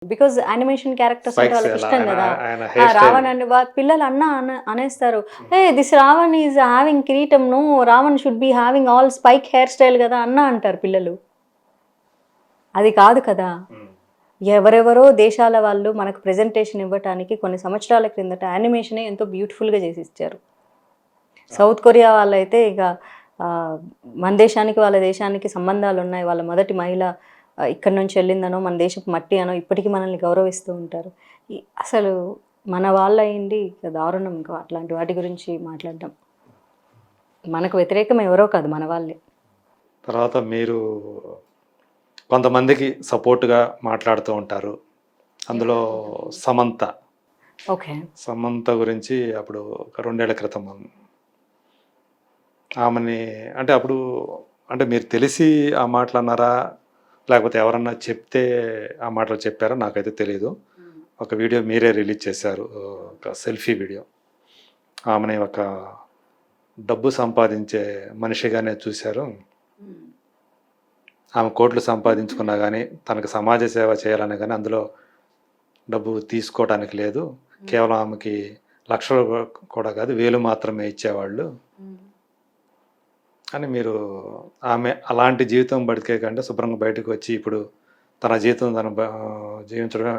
Because animation characters అంటే spikes వాళ్ళకి ఎలా ఇష్టం కదా. ఆయన హెయిర్ స్టైల్ రావణ్ అండి పిల్లలు అనేస్తారు, hey this Ravan is having కిరీటం, no Ravan should be having all spike hair style కదా అంటారు పిల్లలు. అది కాదు కదా. ఎవరెవరో దేశాల వాళ్ళు మనకు ప్రెజెంటేషన్ ఇవ్వటానికి కొన్ని సంవత్సరాల క్రిందట యానిమేషనే ఎంతో బ్యూటిఫుల్గా చేసి ఇచ్చారు. సౌత్ కొరియా వాళ్ళైతే ఇక మన దేశానికి వాళ్ళ దేశానికి సంబంధాలు ఉన్నాయి, వాళ్ళ మొదటి మహిళ ఇక్కడి నుంచి వెళ్ళిందనో మన దేశపు మట్టి అనో ఇప్పటికీ మనల్ని గౌరవిస్తూ ఉంటారు. అసలు మన వాళ్ళు అయింది దారుణం. ఇంకా అట్లాంటి వాటి గురించి మాట్లాడడం. మనకు వ్యతిరేకం ఎవరో కాదు, మన వాళ్ళే. తర్వాత మీరు కొంతమందికి సపోర్ట్గా మాట్లాడుతూ ఉంటారు. అందులో సమంత ఓకే. సమంత గురించి అప్పుడు ఒక 2 ఏళ్ల క్రితం ఆమెని అంటే అప్పుడు అంటే మీరు తెలిసి ఆ మాటలు అన్నారా, లేకపోతే ఎవరన్నా చెప్తే ఆ మాటలు చెప్పారో నాకైతే తెలియదు. ఒక వీడియో మీరే రిలీజ్ చేశారు, ఒక సెల్ఫీ వీడియో. ఆమెని ఒక డబ్బు సంపాదించే మనిషిగానే చూశారు. ఆమె కోట్లు సంపాదించుకున్నా కానీ తనకు సమాజ సేవ చేయాలని కానీ అందులో డబ్బు తీసుకోవడానికి లేదు. కేవలం ఆమెకి లక్షలు కూడా కాదు, 1000 మాత్రమే ఇచ్చేవాళ్ళు అని మీరు ఆమె అలాంటి జీవితం బతికే కంటే శుభ్రంగా బయటకు వచ్చి ఇప్పుడు తన జీవితం తను జీవించడం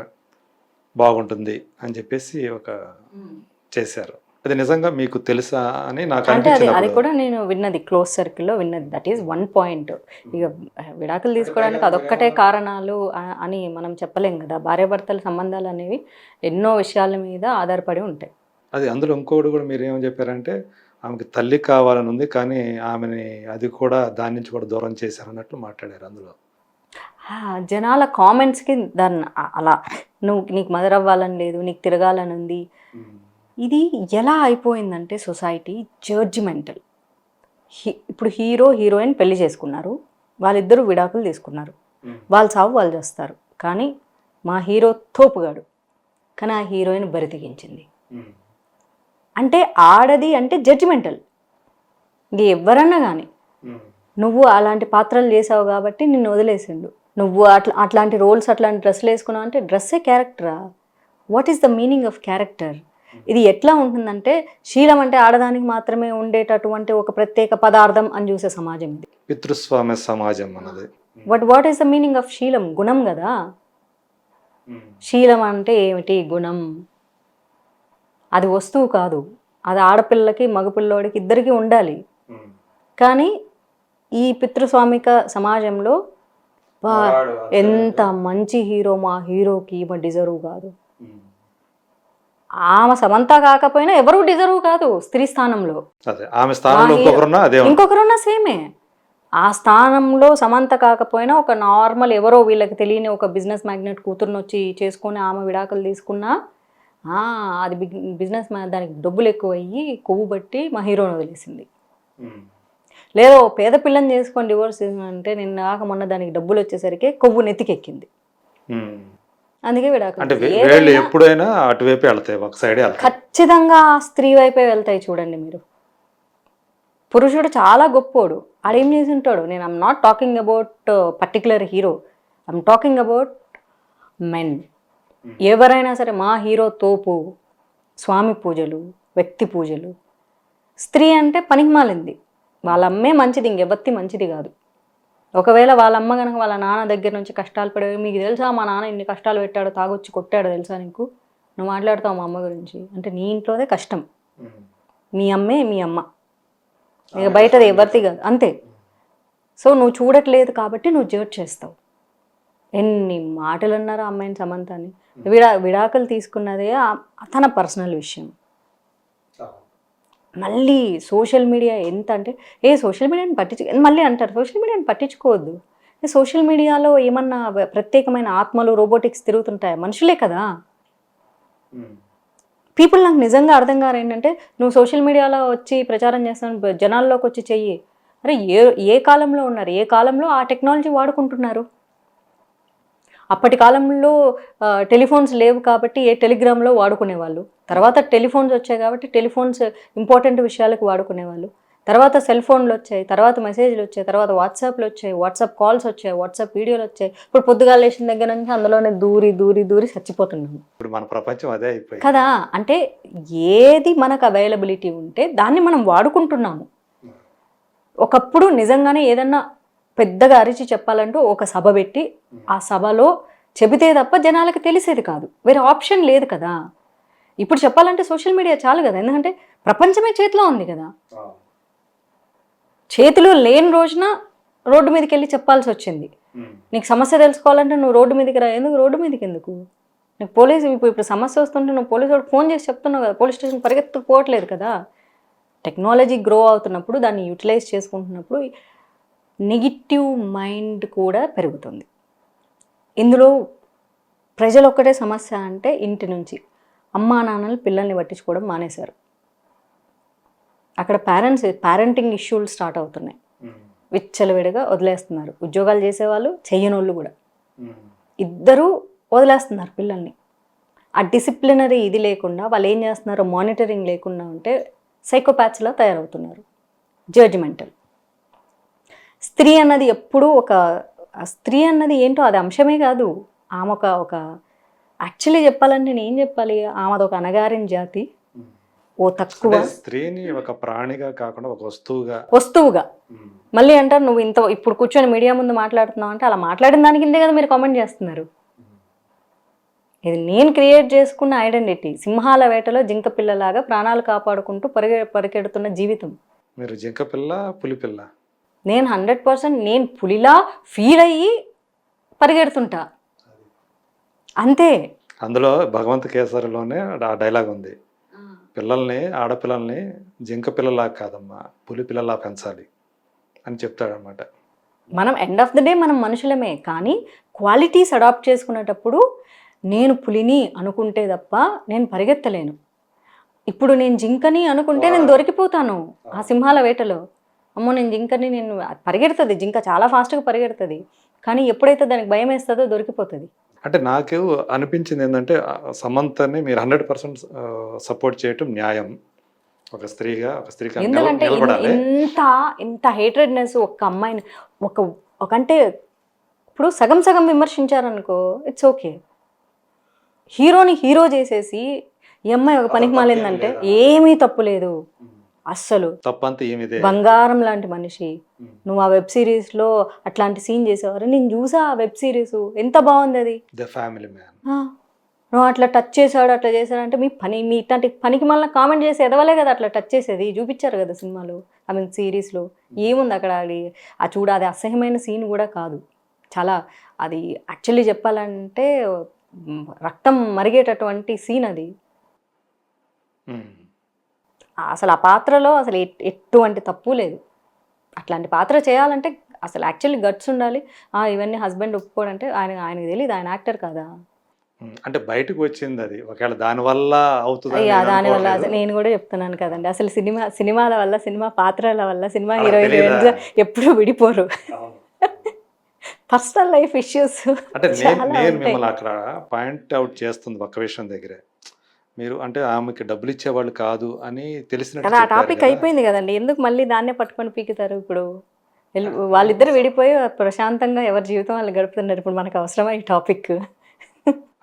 బాగుంటుంది అని చెప్పేసి ఒక చేశారు. అది నిజంగా మీకు తెలుసా అని నాకు అంటే అది అనిపించింది. కూడా నేను విన్నది, క్లోజ్ సర్కిల్లో విన్నది. That is one point. ఇక విడాకులు తీసుకోవడానికి అదొక్కటే కారణాలు అని మనం చెప్పలేం కదా. భార్యాభర్తల సంబంధాలు అనేవి ఎన్నో విషయాల మీద ఆధారపడి ఉంటాయి. అది అందులో ఇంకోటి కూడా మీరు ఏమని చెప్పారంటే ఆమెకి తల్లి కావాలని ఉంది, కానీ ఆమెని అది కూడా దాని నుంచి కూడా దూరం చేశారు అన్నట్లు మాట్లాడారు అందులో. జనాల కామెంట్స్కి దాన్ని అలా నీకు మదర్ అవ్వాలని లేదు, నీకు తిరగాలని ఉంది. ఇది ఎలా అయిపోయిందంటే సొసైటీ జడ్జిమెంటల్. ఇప్పుడు హీరో హీరోయిన్ పెళ్లి చేసుకున్నారు, వాళ్ళిద్దరూ విడాకులు తీసుకున్నారు, వాళ్ళ సావు వాళ్ళు చేస్తారు. కానీ మా హీరో తోపుగాడు, కానీ ఆ హీరోయిన్ బరి తెగించింది అంటే ఆడది అంటే జడ్జిమెంటల్. ఇంక ఎవరన్నా కానీ నువ్వు అలాంటి పాత్రలు చేసావు కాబట్టి నిన్ను వదిలేసిండు, నువ్వు అట్లాంటి రోల్స్ అట్లాంటి డ్రెస్సులు వేసుకున్నావు అంటే డ్రెస్సే క్యారెక్టరా? What is the meaning of character? ఇది ఎట్లా ఉంటుందంటే శీలం అంటే ఆడదానికి మాత్రమే ఉండేటటువంటి ఒక ప్రత్యేక పదార్థం అని చూసే సమాజం ఇది. పితృస్వామ్య సమాజం అన్నది. What is the meaning of శీలం? గుణం కదా. శీలం అంటే ఏమిటి? గుణం. అది వస్తువు కాదు, అది ఆడపిల్లకి మగపిల్లోడికి ఇద్దరికి ఉండాలి. కానీ ఈ పితృస్వామిక సమాజంలో ఎంత మంచి హీరో, మా హీరోకి ఈమె డిజర్వ్ కాదు. ఆమె సమంత కాకపోయినా ఎవరు డిజర్వ్ కాదు స్త్రీ స్థానంలో. ఇంకొకరున్నా సేమే. ఆ స్థానంలో సమంత కాకపోయినా ఒక నార్మల్ ఎవరో వీళ్ళకి తెలియని ఒక బిజినెస్ మ్యాగ్నెట్ కూతురుని వచ్చి చేసుకొని ఆమె విడాకులు తీసుకున్నా అది బిజినెస్ దానికి డబ్బులు ఎక్కువ అయ్యి కొవ్వు బట్టి మా హీరోని వదిలేసింది. లేదో పేద పిల్లని చేసుకొని డివోర్స్ అంటే నిన్న కాక మొన్న దానికి డబ్బులు వచ్చేసరికి కొవ్వు నెత్తికెక్కింది, అందుకే విడాకులు. ఎప్పుడైనా అటువైపు వెళ్తాయి, ఒక సైడే ఖచ్చితంగా స్త్రీ వైపే వెళ్తాయి. చూడండి మీరు, పురుషుడు చాలా గొప్పోడు, ఆడేం చేసి ఉంటాడు. నేను I'm not talking about particular hero, I'm talking about men. ఎవరైనా సరే మా హీరో తోపు, స్వామి పూజలు, వ్యక్తి పూజలు. స్త్రీ అంటే పనికిమాలింది, వాళ్ళ అమ్మే మంచిది, ఇంకెవత్తి మంచిది కాదు. ఒకవేళ వాళ్ళ అమ్మ కనుక వాళ్ళ నాన్న దగ్గర నుంచి కష్టాలు పడేవి, మీకు తెలుసా మా నాన్న ఇన్ని కష్టాలు పెట్టాడు, తాగొచ్చి కొట్టాడు తెలుసా నీకు, నువ్వు మాట్లాడతావు మా అమ్మ గురించి అంటే నీ ఇంట్లోదే కష్టం. మీ అమ్మే మీ అమ్మ, ఇక బయటది ఎవరిది కాదు, అంతే. సో నువ్వు చూడట్లేదు కాబట్టి నువ్వు జడ్జ్ చేస్తావు. ఎన్ని మాటలు అన్నారు ఆ అమ్మాయిని సమంతని. విడాకులు తీసుకున్నదే తన పర్సనల్ విషయం. మళ్ళీ సోషల్ మీడియా ఎంత అంటే సోషల్ మీడియాని మళ్ళీ అంటారు సోషల్ మీడియాని పట్టించుకోవద్దు. సోషల్ మీడియాలో ఏమన్నా ప్రత్యేకమైన ఆత్మలు రోబోటిక్స్ తిరుగుతుంటాయా? మనుషులే కదా. పీపుల్ నాకు నిజంగా అర్థం కారు ఏంటంటే, నువ్వు సోషల్ మీడియాలో వచ్చి ప్రచారం చేస్తాను, జనాల్లోకి వచ్చి చెయ్యి. అరే ఏ కాలంలో ఉన్నారు, ఏ కాలంలో ఆ టెక్నాలజీ వాడుకుంటున్నారు. అప్పటి కాలంలో టెలిఫోన్స్ లేవు కాబట్టి టెలిగ్రామ్లో వాడుకునేవాళ్ళు. తర్వాత టెలిఫోన్స్ వచ్చాయి కాబట్టి టెలిఫోన్స్ ఇంపార్టెంట్ విషయాలకు వాడుకునేవాళ్ళు. తర్వాత సెల్ ఫోన్లు వచ్చాయి, తర్వాత మెసేజ్లు వచ్చాయి, తర్వాత వాట్సాప్లు వచ్చాయి, వాట్సాప్ కాల్స్ వచ్చాయి, వాట్సాప్ వీడియోలు వచ్చాయి. ఇప్పుడు పొద్దుగాల లేచిన దగ్గర నుంచి అందులోనే దూరి చచ్చిపోతున్నాము ఇప్పుడు మన ప్రపంచం అదే అయిపోయింది కదా. అంటే ఏది మనకు అవైలబిలిటీ ఉంటే దాన్ని మనం వాడుకుంటున్నాము. ఒకప్పుడు నిజంగానే ఏదన్నా పెద్దగా అరిచి చెప్పాలంటూ ఒక సభ పెట్టి ఆ సభలో చెబితే తప్ప జనాలకి తెలిసేది కాదు, వేరే ఆప్షన్ లేదు కదా. ఇప్పుడు చెప్పాలంటే సోషల్ మీడియా చాలు కదా, ఎందుకంటే ప్రపంచమే చేతిలో ఉంది కదా. చేతిలో లేని రోజున రోడ్డు మీదకి వెళ్ళి చెప్పాల్సి వచ్చింది. నీకు సమస్య తెలుసుకోవాలంటే నువ్వు రోడ్డు మీదకి రా. ఎందుకు రోడ్డు మీదకి ఎందుకు? నీకు పోలీసు ఇప్పుడు సమస్య వస్తుంటే నువ్వు పోలీసు వాడికి ఫోన్ చేసి చెప్తున్నావు కదా, పోలీస్ స్టేషన్ పరిగెత్తుకుపోవట్లేదు కదా. టెక్నాలజీ గ్రో అవుతున్నప్పుడు దాన్ని యూటిలైజ్ చేసుకుంటున్నప్పుడు నెగిటివ్ మైండ్ కూడా పెరుగుతుంది. ఇందులో ప్రజలు ఒక్కటే సమస్య అంటే ఇంటి నుంచి అమ్మా నాన్నలు పిల్లల్ని పట్టించుకోవడం మానేశారు. అక్కడ పేరెంటింగ్ ఇష్యూలు స్టార్ట్ అవుతున్నాయి. విచ్చలవిడిగా వదిలేస్తున్నారు. ఉద్యోగాలు చేసేవాళ్ళు, చెయ్యనోళ్ళు కూడా ఇద్దరూ వదిలేస్తున్నారు పిల్లల్ని. ఆ డిసిప్లినరీ ఇది లేకుండా వాళ్ళు ఏం చేస్తున్నారో మానిటరింగ్ లేకుండా ఉంటే సైకోపాత్స్లా తయారవుతున్నారు. జడ్జిమెంటల్. స్త్రీ అన్నది ఎప్పుడూ స్త్రీ అన్నది ఏంటో అది అంశమే కాదు. ఆమె ఒక యాక్చువల్లీ చెప్పాలంటే నేను ఏం చెప్పాలి, ఆమెది ఒక అణగారిన జాతి, ఓ తక్కువ. స్త్రీని ఒక ప్రాణిగా కాకుండా ఒక వస్తువుగా మళ్ళీ అంటారు నువ్వు ఇప్పుడు కూర్చొని మీడియా ముందు మాట్లాడుతున్నావు అంటే అలా మాట్లాడిన దాని కిందే కదా మీరు కామెంట్ చేస్తున్నారు. ఇది నేను క్రియేట్ చేసుకున్న ఐడెంటిటీ. సింహాల వేటలో జింక పిల్లలాగా ప్రాణాలు కాపాడుకుంటూ పరిగెడుతున్న జీవితం. మీరు జింక పిల్ల, పులి పిల్ల? నేను 100% నేను పులిలా ఫీల్ అయ్యి పరిగెడుతుంటా అంతే. అందులో భగవంత్ కేసరిలోనే ఆ డైలాగ్ ఉంది, పిల్లల్ని ఆడపిల్లల్ని జింక పిల్లలా కాదమ్మా పులి పిల్లలా పెంచాలి అని చెప్తాడనమాట. మనం ఎండ్ ఆఫ్ ద డే మనం మనుషులమే, కానీ క్వాలిటీస్ అడాప్ట్ చేసుకునేటప్పుడు నేను పులిని అనుకుంటే తప్ప నేను పరిగెత్తలేను. ఇప్పుడు నేను జింకని అనుకుంటే నేను దొరికిపోతాను ఆ సింహాల వేటలో. అమ్మో నేను జింకని, నేను పరిగెడుతుంది జింక, చాలా ఫాస్ట్గా పరిగెడుతుంది, కానీ ఎప్పుడైతే దానికి భయం వేస్తుందో దొరికిపోతుంది. అంటే నాకు అనిపించింది ఏంటంటే సమంతని మీరు 100% సపోర్ట్ చేయటం న్యాయం. ఒక స్త్రీగా ఎందుకంటే ఇంత హేట్రెడ్నెస్ ఒక్క అమ్మాయిని అంటే ఇప్పుడు సగం విమర్శించారనుకో ఇట్స్ ఓకే. హీరోని హీరో చేసేసి ఈ అమ్మాయి ఒక పనికి మాలిందంటే ఏమీ తప్పు లేదు అస్సలు. తప్పంతా ఏమిదే, బంగారం లాంటి మనిషి. నువ్వు ఆ వెబ్ సిరీస్లో అట్లాంటి సీన్ చేసేవారు, నేను చూసా ఆ వెబ్ సిరీస్, ఎంత బాగుంది అది. The family man. నువ్వు అట్లా టచ్ చేశాడు అట్లా చేశాడు అంటే మీ ఇట్లాంటి పనికి మళ్ళీ కామెంట్ చేసి ఎదవలే కదా అట్లా టచ్ చేసేది. చూపించారు కదా సినిమాలో, ఐ మీన్ సిరీస్లో. ఏముంది అక్కడ చూడ, అది అసహ్యమైన సీన్ కూడా కాదు. చాలా అది యాక్చువల్లీ చెప్పాలంటే రక్తం మరిగేటటువంటి సీన్ అది. అసలు ఆ పాత్రలో అసలు ఎటువంటి తప్పు లేదు. అట్లాంటి పాత్ర చేయాలంటే అసలు యాక్చువల్లీ గట్స్ ఉండాలి. ఇవన్నీ హస్బెండ్ ఒప్పుకోడంటే ఆయనకు తెలియదు, ఆయన యాక్టర్ కదా. అంటే బయటకు వచ్చింది అది, ఒకవేళ దానివల్ల అవుతుంది. దానివల్ల నేను కూడా చెప్తున్నాను కదండి, అసలు సినిమాల వల్ల, సినిమా పాత్రల వల్ల సినిమా హీరోయిన్ ఎప్పుడు విడిపోరు. Personal life issues. అంటే నేను మిమ్మల్ని అక్కడ పాయింట్ అవుట్ చేస్తుంది ఒక్క విషయం దగ్గరే, మీరు అంటే ఆమెకి డబ్బులు ఇచ్చేవాళ్ళు కాదు అని తెలిసినట్టు ఆ టాపిక్ అయిపోయింది కదండి, ఎందుకు మళ్ళీ దాన్నే పట్టుకొని పీకుతారు. ఇప్పుడు వాళ్ళిద్దరు విడిపోయి ప్రశాంతంగా ఎవరి జీవితం వాళ్ళు గడుపుతున్నారు. ఇప్పుడు మనకు అవసరమా ఈ టాపిక్?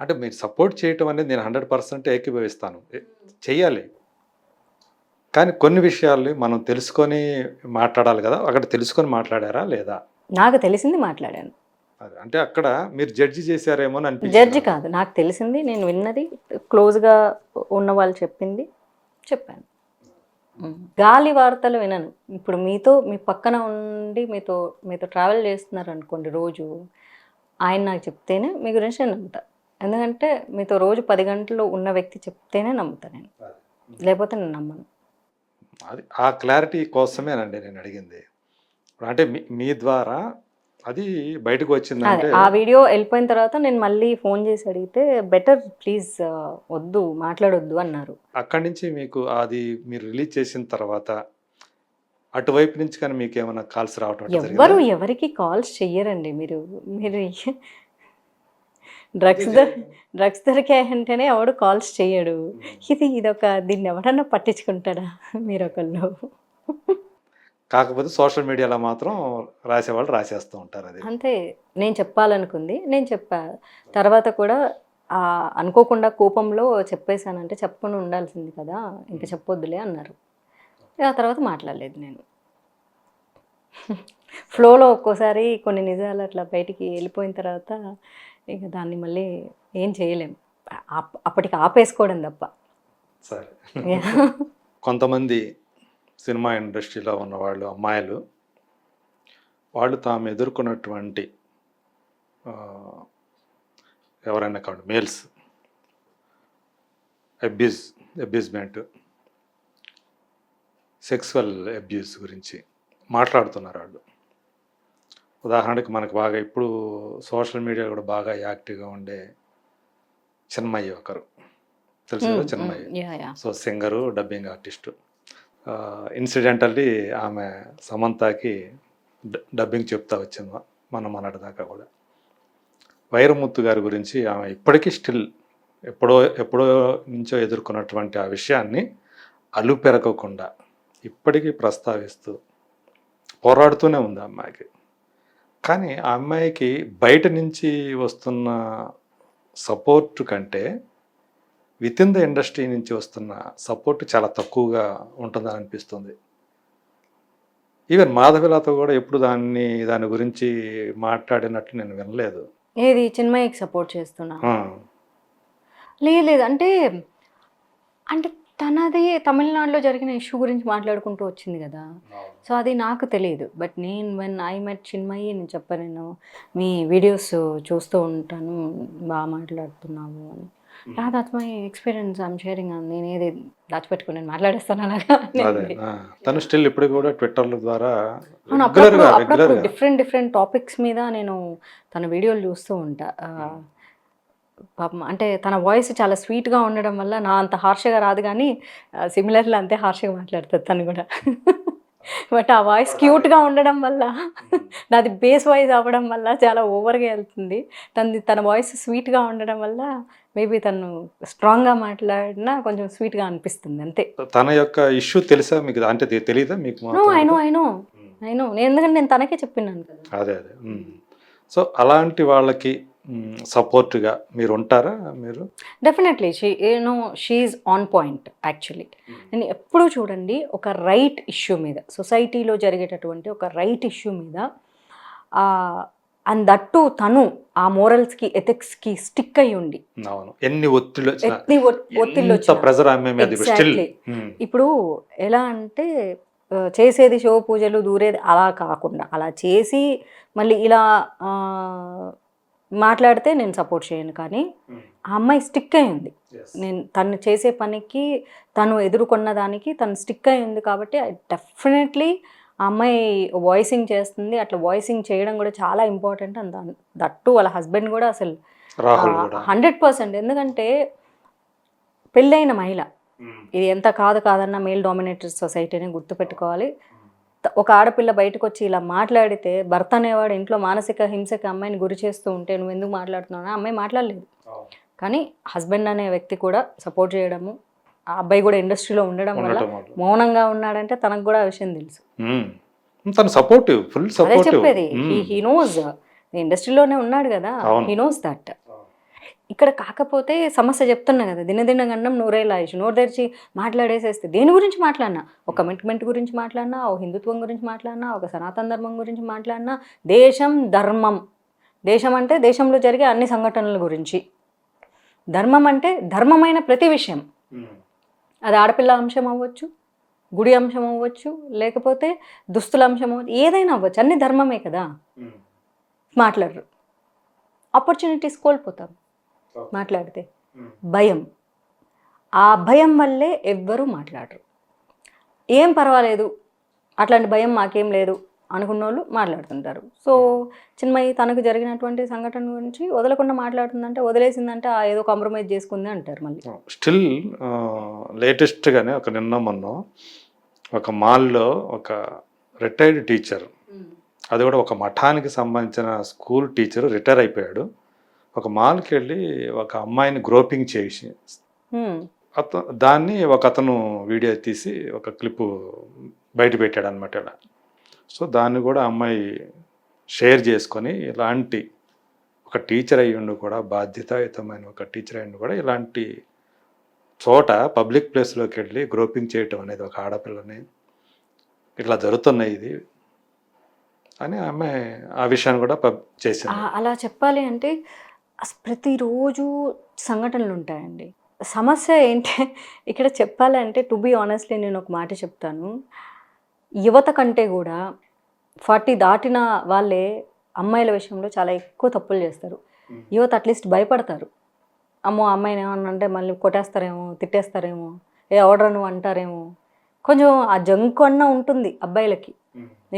అంటే మీరు సపోర్ట్ చేయటం అనేది నేను 100% ఏకీభవిస్తాను, చెయ్యాలి. కానీ కొన్ని విషయాల్ని మనం తెలుసుకొని మాట్లాడాలి కదా. అక్కడ తెలుసుకొని మాట్లాడారా లేదా? నాకు తెలిసింది మాట్లాడాను. అంటే అక్కడ మీరు జడ్జి చేశారేమో అని అనిపించింది. జడ్జి కాదు, నాకు తెలిసింది, నేను విన్నది, క్లోజ్గా ఉన్న వాళ్ళు చెప్పింది చెప్పాను. గాలి వార్తలు వినను. ఇప్పుడు మీ పక్కన ఉండి మీతో ట్రావెల్ చేస్తున్నారు అనుకోండి రోజు, ఆయన నాకు చెప్తేనే మీ గురించి నేను నమ్ముతా. ఎందుకంటే మీతో రోజు 10 గంటలు ఉన్న వ్యక్తి చెప్తేనే నమ్ముతా నేను, లేకపోతే నేను నమ్మను. అది ఆ క్లారిటీ కోసమేనండి నేను అడిగింది. అంటే మీ ద్వారా అది బయటకు వచ్చిందంటే, ఆ వీడియో వెళ్ళిపోయిన తర్వాత నేను మళ్ళీ ఫోన్ చేసి అడిగితే బెటర్ ప్లీజ్ వద్దు మాట్లాడొద్దు అన్నారు. అక్కడి నుంచి మీకు అది మీరు రిలీజ్ చేసిన తర్వాత అటువైపు నుంచి కానీ మీకు ఏమైనా కాల్స్ రావటం? ఎవరికి కాల్స్ చెయ్యరండి. మీరు డ్రగ్స్ దొరికాయంటేనే ఎవడు కాల్స్ చెయ్యడు. ఇదొక దీన్ని ఎవడన్నా పట్టించుకుంటాడా? మీరు ఒకళ్ళు కాకపోతే సోషల్ మీడియాలో మాత్రం రాసేవాళ్ళు రాసేస్తూ ఉంటారు. అది అంతే. నేను చెప్పాలనుకుంది నేను చెప్పా. తర్వాత కూడా అనుకోకుండా కోపంలో చెప్పేశానంటే చెప్పకుండా ఉండాల్సింది కదా, ఇంక చెప్పొద్దులే అన్నారు. ఆ తర్వాత మాట్లాడలేదు నేను. ఫ్లోలో ఒక్కోసారి కొన్ని నిజాలు అట్లా బయటికి వెళ్ళిపోయిన తర్వాత ఇక దాన్ని మళ్ళీ ఏం చేయలేం. అప్పటికి ఆపేసుకోవడం తప్ప. సరే. కొంతమంది సినిమా ఇండస్ట్రీలో ఉన్నవాళ్ళు అమ్మాయిలు వాళ్ళు తాము ఎదుర్కొన్నటువంటి ఎవరైనా కాదు మేల్స్ అబ్యూజ్మెంట్, సెక్సువల్ అబ్యూస్ గురించి మాట్లాడుతున్నారు వాళ్ళు. ఉదాహరణకి మనకు బాగా ఇప్పుడు సోషల్ మీడియా కూడా బాగా యాక్టివ్గా ఉండే చిన్మయ్య ఒకరు తెలుసు కదా, Chinmayya. So singer, dubbing artist. Incidentally ఆమె సమంతకి డబ్బింగ్ చెప్తా వచ్చింది మొన్నటి దాకా కూడా. వైరముత్తు గారి గురించి ఆమె ఇప్పటికీ స్టిల్ ఎప్పుడో నుంచో ఎదుర్కొన్నటువంటి ఆ విషయాన్ని అలుపెరగకుండా ఇప్పటికీ ప్రస్తావిస్తూ పోరాడుతూనే ఉంది ఆ అమ్మాయికి. కానీ ఆ అమ్మాయికి బయట నుంచి వస్తున్న సపోర్ట్ కంటే విత్ ఇన్ ద ఇండస్ట్రీ నుంచి వస్తున్న సపోర్ట్ చాలా తక్కువగా ఉంటుందని అనిపిస్తుంది. ఈవెన్ మాధవిలత కూడా ఎప్పుడు దాని గురించి మాట్లాడినట్టు నేను వినలేదు. ఏది చిన్మయ్యకి సపోర్ట్ చేస్తున్నా? లేదు. అంటే తనది తమిళనాడులో జరిగిన ఇష్యూ గురించి మాట్లాడుకుంటూ వచ్చింది కదా. సో అది నాకు తెలియదు. But when I met Chinmayi నేను చెప్పాను, నేను మీ వీడియోస్ చూస్తూ ఉంటాను, బాగా మాట్లాడుతున్నావు అని. That's my experience I'm sharing. నేను ఏది దాచిపెట్టుకుని నేను మాట్లాడేస్తాను అలాగా. తను స్టిల్ ఇప్పుడు కూడా ట్విట్టర్ల ద్వారా డిఫరెంట్ టాపిక్స్ మీద నేను తన వీడియోలు చూస్తూ ఉంటా. పాపం అంటే తన వాయిస్ చాలా స్వీట్గా ఉండడం వల్ల నా అంత హార్ష్గా రాదు, కానీ సిమిలర్లీ అంతే హార్ష్గా మాట్లాడుతుంది తను కూడా. బట్ ఆ వాయిస్ క్యూట్గా ఉండడం వల్ల, నాది బేస్ వాయిస్ అవ్వడం వల్ల చాలా ఓవర్గా వెళ్తుంది. తన వాయిస్ స్వీట్గా ఉండడం వల్ల మేబీ తను స్ట్రాంగ్గా మాట్లాడినా కొంచెం స్వీట్గా అనిపిస్తుంది అంతే. తన యొక్క ఇష్యూ తెలుసా మీకు? అంటే తెలియదా మీకు? ఐ నో ఎందుకంటే నేను తనకే చెప్పినాను కదా. అదే. సో అలాంటి వాళ్ళకి సపోర్ట్గా మీరు ఉంటారా? మీరు డెఫినెట్లీ షీఈ్ ఆన్ పాయింట్. యాక్చువల్లీ నేను ఎప్పుడూ చూడండి, ఒక రైట్ ఇష్యూ మీద, సొసైటీలో జరిగేటటువంటి ఒక రైట్ ఇష్యూ మీద, అండ్ దట్టు తను ఆ మోరల్స్కి ఎథిక్స్కి స్టిక్ అయ్యి ఉండి, ఎన్ని ఒత్తిళ్ళు ఇప్పుడు ఎలా అంటే చేసేది శివ పూజలు దూరేది అలా కాకుండా, అలా చేసి మళ్ళీ ఇలా మాట్లాడితే నేను సపోర్ట్ చేయను. కానీ ఆ అమ్మాయి స్టిక్ అయ్యింది. తను చేసే పనికి, తను ఎదుర్కొన్న దానికి తను స్టిక్ అయ్యింది కాబట్టి డెఫినెట్లీ ఆ అమ్మాయి వాయిసింగ్ చేస్తుంది. అట్లా వాయిసింగ్ చేయడం కూడా చాలా ఇంపార్టెంట్. అండ్ దట్టు వాళ్ళ హస్బెండ్ కూడా అసలు 100%. ఎందుకంటే పెళ్ళైన మహిళ, ఇది ఎంత కాదన్నా మేల్ డామినేటెడ్ సొసైటీని గుర్తుపెట్టుకోవాలి. ఒక ఆడపిల్ల బయటకు వచ్చి ఇలా మాట్లాడితే, భర్త అనేవాడు ఇంట్లో మానసిక హింసకి అమ్మాయిని గురి చేస్తూ ఉంటే నువ్వు ఎందుకు మాట్లాడుతున్నావు? అమ్మాయి మాట్లాడలేదు. కానీ హస్బెండ్ అనే వ్యక్తి కూడా సపోర్ట్ చేయడము, ఆ అబ్బాయి కూడా ఇండస్ట్రీలో ఉండడం వల్ల మౌనంగా ఉన్నాడంటే తనకు కూడా ఆ విషయం తెలుసు. అదే చెప్పేది, హీ నోస్, ఇండస్ట్రీలోనే ఉన్నాడు కదా, హీ నోస్ దట్. ఇక్కడ కాకపోతే సమస్య చెప్తున్నా కదా, దినదిన గండం నూరేలాయిష్, నోరు తెరిచి మాట్లాడేసేస్తే దేని గురించి మాట్లాడినా, ఒక కమిట్మెంట్ గురించి మాట్లాడినా, ఒక హిందుత్వం గురించి మాట్లాడినా, ఒక సనాతన ధర్మం గురించి మాట్లాడినా, దేశం ధర్మం, దేశం అంటే దేశంలో జరిగే అన్ని సంఘటనల గురించి, ధర్మం అంటే ధర్మమైన ప్రతి విషయం, అది ఆడపిల్ల అంశం అవ్వచ్చు, గుడి అంశం అవ్వచ్చు, లేకపోతే దుస్తుల అంశం అవ్వచ్చు, ఏదైనా అవ్వచ్చు, అన్ని ధర్మమే కదా. మాట్లాడరు, ఆపర్చునిటీస్ కోల్పోతాం మాట్లాడితే. భయం, ఆ భయం వల్లే ఎవ్వరూ మాట్లాడరు. ఏం పర్వాలేదు, అట్లాంటి భయం మాకేం లేదు అనుకున్న వాళ్ళు మాట్లాడుతుంటారు. సో చిన్మయి తనకు జరిగినటువంటి సంఘటన గురించి వదలకుండా మాట్లాడుతుందంటే, వదిలేసిందంటే ఏదో కాంప్రమైజ్ చేసుకుంది అంటారు. మళ్ళీ స్టిల్ లేటెస్ట్గానే ఒక నిన్న మొన్న ఒక మాల్లో ఒక రిటైర్డ్ టీచర్, అది కూడా ఒక మఠానికి సంబంధించిన స్కూల్ టీచర్ రిటైర్ అయిపోయాడు. ఒక మాల్కి వెళ్ళి ఒక అమ్మాయిని గ్రోపింగ్ చేసి దాన్ని ఒక అతను వీడియో తీసి ఒక క్లిప్ బయట పెట్టాడు అనమాట. ఇలా సో దాన్ని కూడా అమ్మాయి షేర్ చేసుకొని ఇలాంటి ఒక టీచర్ అయ్యుండి కూడా బాధ్యతాయుతమైన ఒక టీచర్ అయ్యుండి కూడా ఇలాంటి చోట పబ్లిక్ ప్లేస్లోకి వెళ్ళి గ్రోపింగ్ చేయటం అనేది ఒక ఆడపిల్లని ఇట్లా జరుగుతున్నాయి ఇది అని ఆమె ఆ విషయాన్ని కూడా చేసింది. అలా చెప్పాలి అంటే ప్రతిరోజు సంఘటనలు ఉంటాయండి. సమస్య ఏంటి ఇక్కడ చెప్పాలంటే టు బీ ఆనెస్ట్లీ నేను ఒక మాట చెప్తాను. యువత కంటే కూడా 40 దాటిన వాళ్ళే అమ్మాయిల విషయంలో చాలా ఎక్కువ తప్పులు చేస్తారు. యువత అట్లీస్ట్ భయపడతారు. అమ్మో అమ్మాయిని ఏమన్నా అంటే మళ్ళీ కొట్టేస్తారేమో, తిట్టేస్తారేమో, ఎవడరా నువ్వు అంటారేమో, కొంచెం ఆ జంకు అన్న ఉంటుంది అబ్బాయిలకి.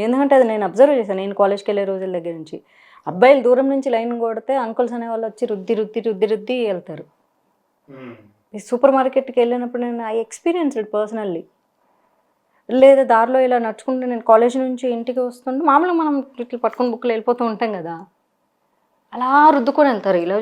ఎందుకంటే అది నేను అబ్జర్వ్ చేశాను. నేను కాలేజ్కి వెళ్ళే రోజుల దగ్గర నుంచి అబ్బాయిలు దూరం నుంచి లైన్ కొడితే అంకుల్స్ అనే వాళ్ళు వచ్చి రుద్ది వెళ్తారు. ఈ సూపర్ మార్కెట్కి వెళ్ళినప్పుడు నేను ఐ ఎక్స్పీరియన్స్డ్ పర్సనల్లీ. లేదా దారిలో ఇలా నడుచుకుంటూ నేను కాలేజ్ నుంచి ఇంటికి వస్తుంటే మామూలుగా మనం ఇట్లా పట్టుకుని బుక్లు వెళ్ళిపోతూ ఉంటాం కదా, అలా రుద్దుకొని వెళ్తారు. ఇలా